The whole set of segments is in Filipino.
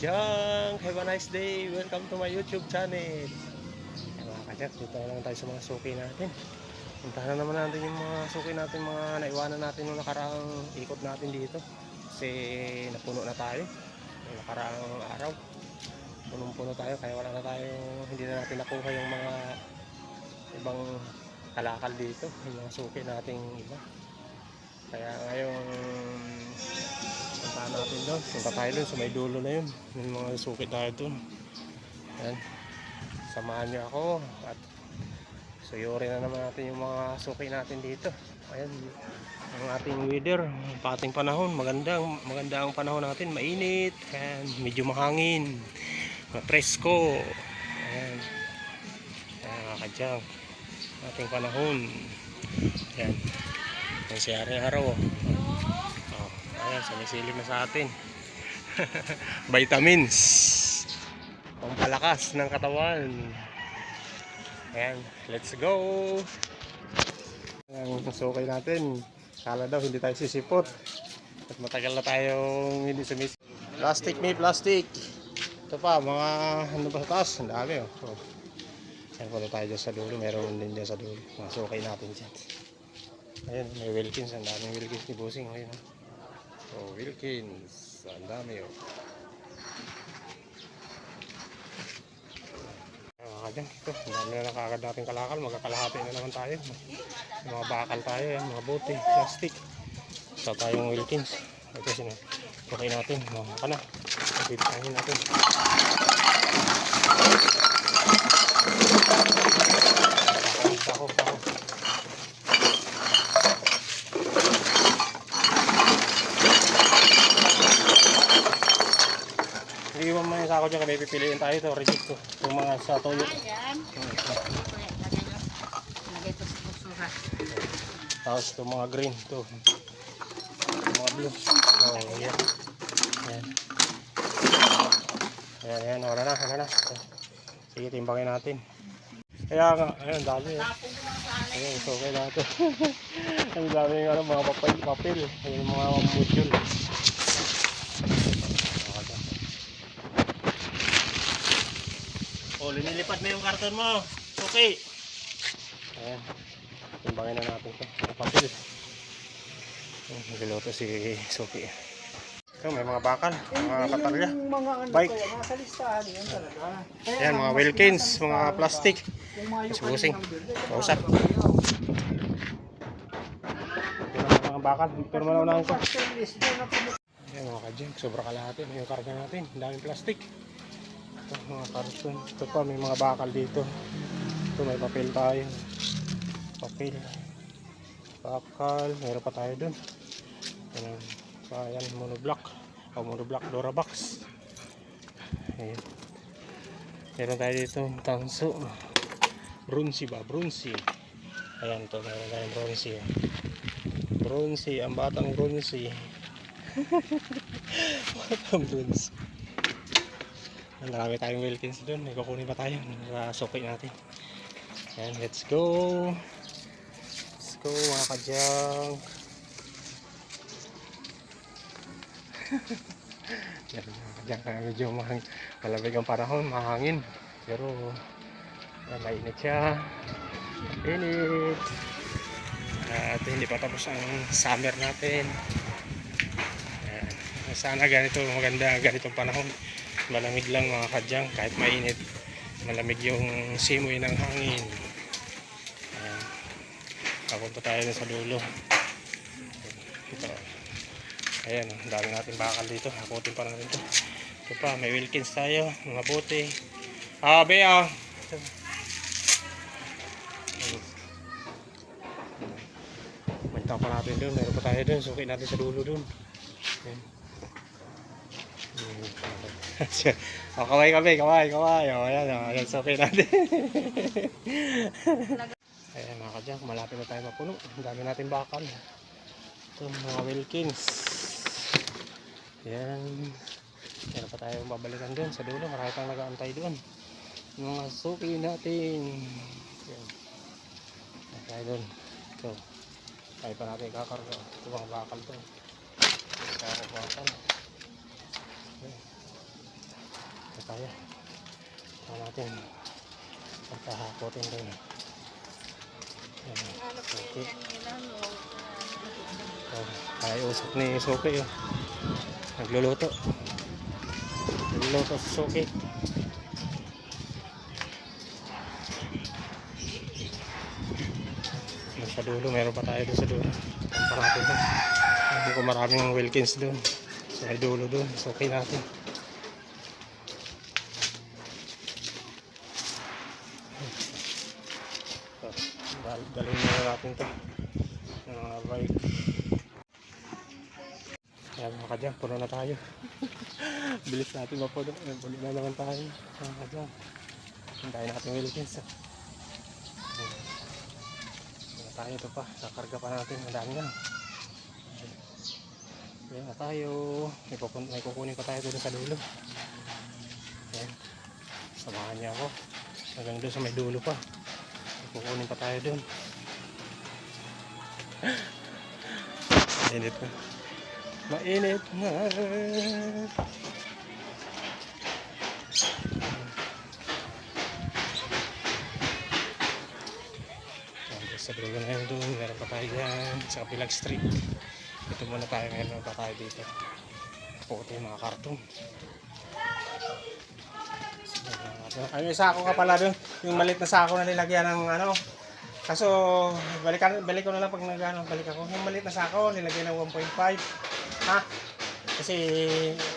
Kajang, have a nice day. Welcome to my YouTube channel. Mga kajang, dito na naman tayo sa mga suki natin. Puntahan na naman natin yung mga suki natin, mga naiwanan natin nung nakaraang ikot natin dito. Kasi napuno na tayo nung nakaraang araw. Punong-puno tayo, kaya wala na tayo, hindi na natin nakuha yung mga ibang kalakal dito, yung mga suki nating iba. Kaya ngayon punta natin doon, punta tayo doon sa may dulo na yun, yung mga suki tayo doon. Yan, samahan nyo ako at suyurin na naman natin yung mga suki natin dito. Ayan ang ating weather, pating panahon, maganda ang panahon natin, mainit, ayan, medyo mahangin, presko. Ayan, mga kadyang, ating panahon. Ayan, yan si araw-araw. Ayan, sumisilip na sa atin. Vitamins, pampalakas ng katawan. Ayan, let's go. Ang sukay natin, kala daw hindi tayo sisipot at matagal na tayong hindi sumisipot. Plastic, may plastic. Ito pa, mga ano ba sa taas, ang dami oh. Ayan, punta tayo dyan sa dulo, meron din dyan sa dulo, mga sukay natin dyan. Ayan, may Wilkins, ang daming Wilkins ni Busing. Ayan oh, Wilkins, ang dami oh. Ayan, ito, ang dami na nakagad natin kalakal, magkakalahati na naman tayo. Mga bakal tayo, yan, mga bote, plastic. Ito tayong Wilkins. Ito sino, okay natin, mga ka na. Pipitahin natin. Sako. Iwan mo yung sako dyan, kami pipiliin tayo ito, reject ko. Yung mga sa toyo. Ayan. Lagay ito sa busura. Tapos itong mga green, ito. Mga blue. Oh, yan. Ayan, wala na. Sige, timbangin natin. Kaya nga, ayan, dami eh. Ayan, ito okay natin. Ang dami yung mga papel. Ayan, mga module. Oh, linilipat mo yung karton mo. Okay. Ayan, timbangin na natin ito. Papel. Nagiluto si Suki. Ito, may mga bakal, mga patalya, bike. Ayan, mga Wilkins, mga plastic. Mas busing, kausap. Ito na mga bakal, pero manaunahan ko. Ayan mga kadyang, sobra kalahati. Yung karga natin, daming plastic. Ito, mga karton. Ito pa, may mga bakal dito. Ito, may papel tayo. Papel. Bakal, mayroon pa tayo dun. Ayan, monoblock Durabox. Ayan, meron tayo dito tangso, bronzy. Ayan, ito meron tayong bronzy, ang batang bronzy. Ang marami tayong Wilkins dun, may kukunin pa tayo sa suki natin. Ayan, let's go mga kadyang. Diyan kaya medyo malamig ang panahon, mahangin, pero mainit siya, init. At hindi pa tapos ang summer natin. Sana maganda ganitong panahon, malamig lang mga kadyang, kahit mainit malamig yung simoy ng hangin. Papunta tayo sa dulo. Ito. Ayan, ang dami natin bakal dito. Hakutin pa natin ito. Ito pa, may Wilkins tayo, mga bote. Bea. Bantang pa natin doon. Meron pa tayo doon. Suki natin sa dulo doon. Kaway. Ayan, suki natin. Ayan mga kadyang, malapit na tayo mapuno. Ang dami natin bakal. Ito, mga Wilkins. Ayan. Meron pa tayong babalikan doon sa dulo. Marami pang nag-aantay doon. Yung mga suki natin. Ayan. Tayo doon. Ito. Tayo pa natin kakarga. Ito mga bakal doon. Bakal. Ito tayo. Ito natin. Pagkahapotin din. Suki. Ay, usap ni Suki. Nagluluto. Nagluluto si Suki. Doon sa dulo, meron pa tayo doon sa dulo. Tampar natin doon. Hindi ko maraming Wilkins doon. Sa dulo doon, Suki natin. Dalhin na natin ito. Bike. Ayan mga kadyan, puno na tayo. Bilis natin mapuno. Puno na naman tayo. Mga kadyan. Hintayin natin Wilkins. Puno tayo ito pa. Nakarga pa natin. Ang dami na. Ayan na tayo. May kukunin pa tayo doon sa dulo. Ayan. Samahan niya ako. Hanggang doon sa may dulo pa. Kukunin pa tayo dun. Mainit na. Mainit na. Sa dulo na yun dun. Meron pa tayo dyan. Sa kapilang street. Ito muna tayo. Meron pa tayo dito. Puti yung mga karton. Ay, may sako ka pala dun. Yung maliit na sako na nilagyan ng ano. Kaso, balik ko na lang pag balik ako. Yung maliit na sako, nilagyan ng 1.5. Ha? Kasi,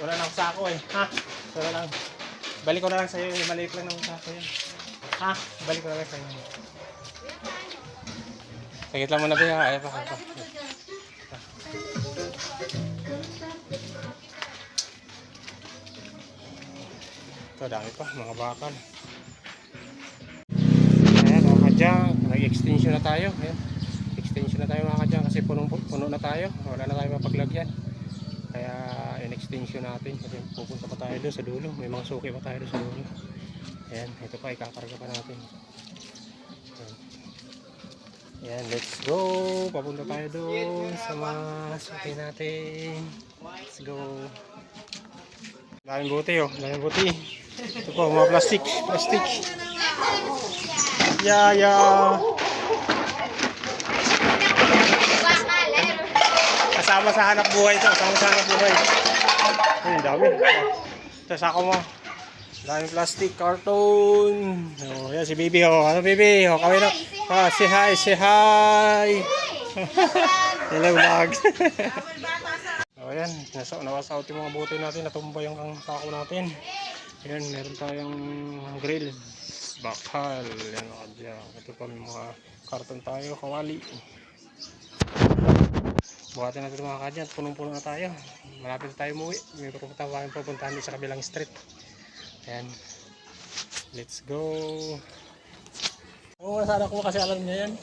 wala na akong sako eh. Ha? So, wala lang. Balik ko na lang sa'yo. Yung maliit lang ng sako yun. Ha? Balik ko na lang sa'yo. Sagit lang muna ba yun? Ay, pa. Ito, dami pa, mga bakal. Ayan mga kadyang, nag-extension na tayo. Ayan. Extension na tayo mga kadyang kasi puno na tayo. Wala na tayo mapaglagyan. Kaya in-extension natin kasi pupunta pa tayo doon sa dulo. May mga suki pa tayo doon sa dulo. Ayan, ito pa, ikakarga pa natin. Ayan. Ayan, let's go. Papunta tayo doon sa mga suki natin. Let's go. Daming buti daming buti. Ito po, mga plastic. Kasama sa hanap buhay ito, Ay, dami. Ito, sako mo. Daming plastic, karton. Oh, yan si baby Ano baby kawin na. Say hi. Hello vlog. Ayan, nawasaut yung mga buti natin, natumba yung sako natin. Ayan, meron tayong grill, bakal, yan o dyan. Ito pa may mga karton tayo, kawali. Buhatin natin mga kadyan, punong-puno na tayo. Malapit na tayo umuwi, may pupuntahan din sa kabilang street. Ayan, let's go. Oo, sana ko kasi alam niya yan.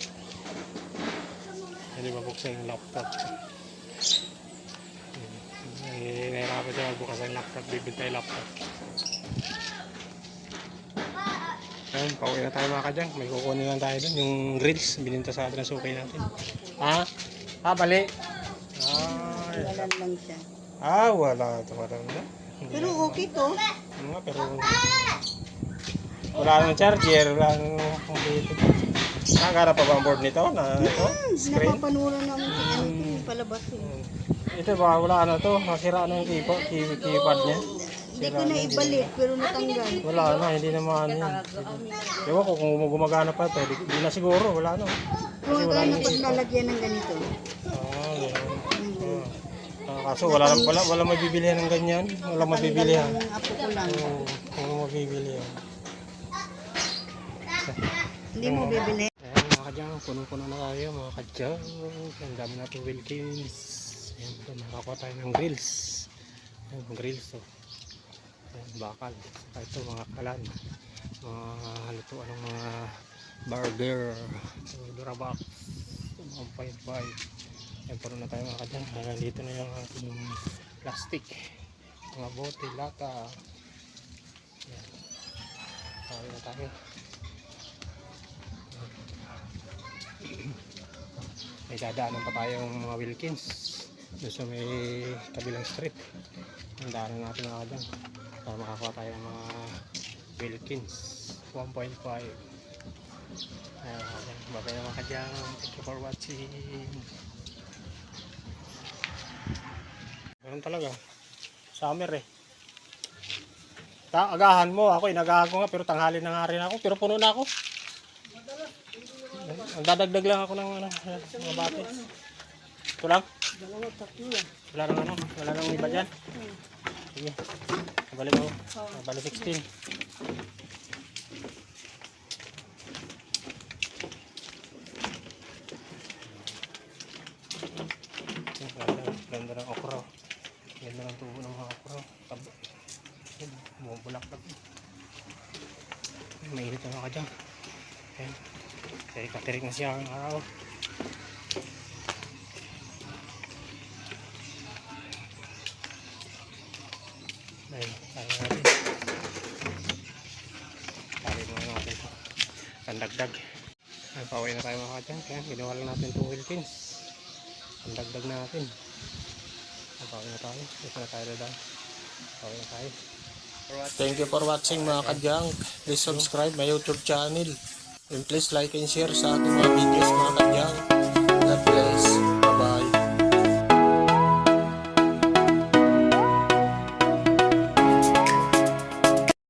Hindi mabuksan yung laptop. Nahirapan siya magbukas ang laptop, bibintay yung laptop. Ayan, pauwi na tayo mga kadyang. May kukunin lang tayo dun, yung grills, bininta sa atin ang sukay natin. Ha? Bali? Wala lang siya. Wala ito. Pero okay to. Pero wala nang charger, wala nang computer. Nakakara pa ba ang board nito? Screen? Napapanuran namin yung palabas eh. Ito ba, wala na to. Nasira na yung keypad niya. Hindi ko na ibalik pero natanggal. Wala na, hindi na maano yun. Ewan ko kung gumagana pa ito. Hindi na siguro, wala na. Gumagana pag nalagyan ng ganito. Kaso wala mabibilihan ng ganyan. Wala mabibilihan. Ang apo ko lang. Wala mabibilihan. Hindi mo bibili. Ayan mga kadyang, puno-puno na tayo mga kadyang. Ang dami natin Wilkins. Ayan, nakakuha tayo ng grills. Ayan, grills to. Ayan, bakal. Saka ito mga kalan. Mga halutuan ng mga burger. Durabox. Mga 5-5. Ayan, puno na tayo mga kadyang. Dito na yung ating plastic. Mga bote, lata. Ayan. Tayo na tayo. May dadaanan pa tayong mga Wilkins doon sa may kabilang street. Ang daanan natin mga kadyan. para makakuha tayo ng mga Wilkins 1.5. Ayan, babay naman ka dyan. Thank you for watching. Ganun talaga. Summer eh. Agahan mo. Ako inagahan ko nga pero tanghali na nga rin ako. Pero puno na ako. Ang dadagdag lang ako ng mga bati. Ito lang? Wala nang ano? Wala nang iba dyan? Sige. Balik ako. Balik 16. Ganda ng okra. Ganda ng tubo ng mga okra. Bumubulak-lak. Mainit na ka dyan. Ayan. Tirik na siya ang araw. Ayun, tayo natin. Tayo muna natin ito. Ang dagdag. Ay, pauwi na tayo mga dyan. Kaya ginawa lang natin 2 Wilkins. Ang dagdag natin. Ay, pauwi na tayo. Ito na tayo doon. Pauwi na tayo. Thank you for watching mga kadyang. Please subscribe my YouTube channel. And please like and share sa ating mga videos mga kadyang. God bless.